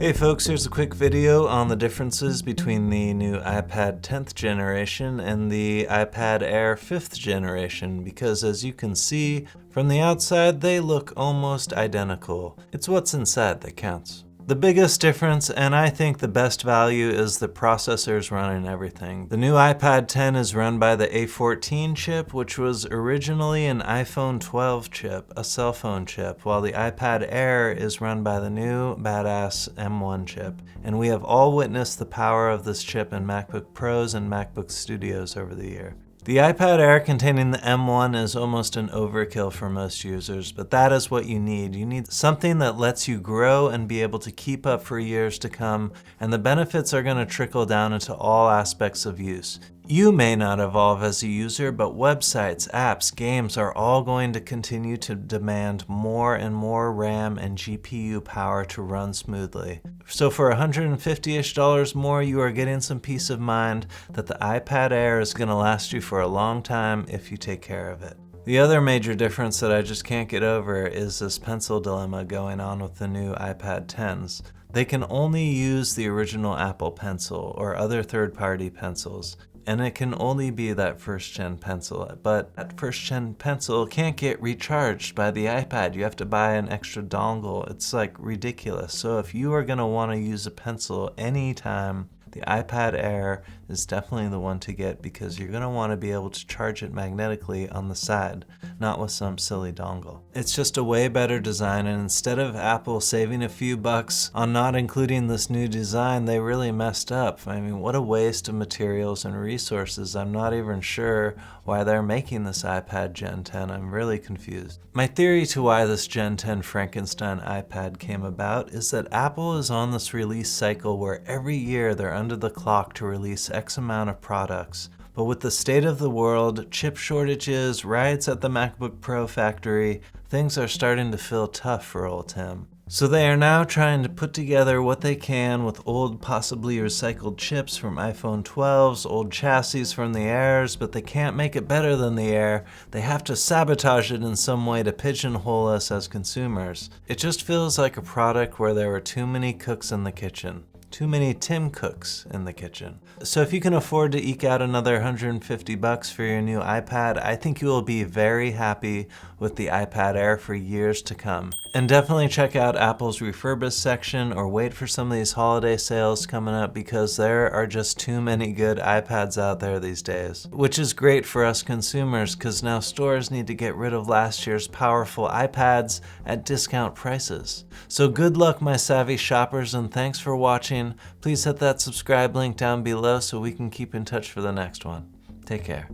Hey folks, here's a quick video on the differences between the new iPad 10th generation and the iPad Air 5th generation, because as you can see, from the outside they look almost identical. It's what's inside that counts. The biggest difference, and I think the best value, is the processors running everything. The new iPad 10 is run by the A14 chip, which was originally an iPhone 12 chip, a cell phone chip, while the iPad Air is run by the new badass M1 chip. And we have all witnessed the power of this chip in MacBook Pros and MacBook Studios over the year. The iPad Air containing the M1 is almost an overkill for most users, but that is what you need. You need something that lets you grow and be able to keep up for years to come, and the benefits are going to trickle down into all aspects of use. You may not evolve as a user, but websites, apps, games are all going to continue to demand more and more RAM and GPU power to run smoothly. So for $150-ish more, you are getting some peace of mind that the iPad Air is going to last you for a long time if you take care of it. The other major difference that I just can't get over is this pencil dilemma going on with the new iPad 10s. They can only use the original Apple Pencil or other third-party pencils, and it can only be that first-gen pencil. But that first-gen pencil can't get recharged by the iPad. You have to buy an extra dongle. It's like ridiculous. So if you are going to want to use a pencil anytime, the iPad Air is definitely the one to get, because you're going to want to be able to charge it magnetically on the side, not with some silly dongle. It's just a way better design, and instead of Apple saving a few bucks on not including this new design, they really messed up. I mean, what a waste of materials and resources. I'm not even sure why they're making this iPad Gen 10. I'm really confused. My theory to why this Gen 10 Frankenstein iPad came about is that Apple is on this release cycle where every year they're under the clock to release X amount of products. But with the state of the world, chip shortages, riots at the MacBook Pro factory, things are starting to feel tough for old Tim. So they are now trying to put together what they can with old, possibly recycled chips from iPhone 12s, old chassis from the Airs, but they can't make it better than the Air. They have to sabotage it in some way to pigeonhole us as consumers. It just feels like a product where there were too many cooks in the kitchen. Too many Tim Cooks in the kitchen. So if you can afford to eke out another $150 for your new iPad, I think you will be very happy with the iPad Air for years to come. And definitely check out Apple's refurbished section, or wait for some of these holiday sales coming up, because there are just too many good iPads out there these days. Which is great for us consumers, because now stores need to get rid of last year's powerful iPads at discount prices. So good luck, my savvy shoppers, and thanks for watching. Please hit that subscribe link down below so we can keep in touch for the next one. Take care.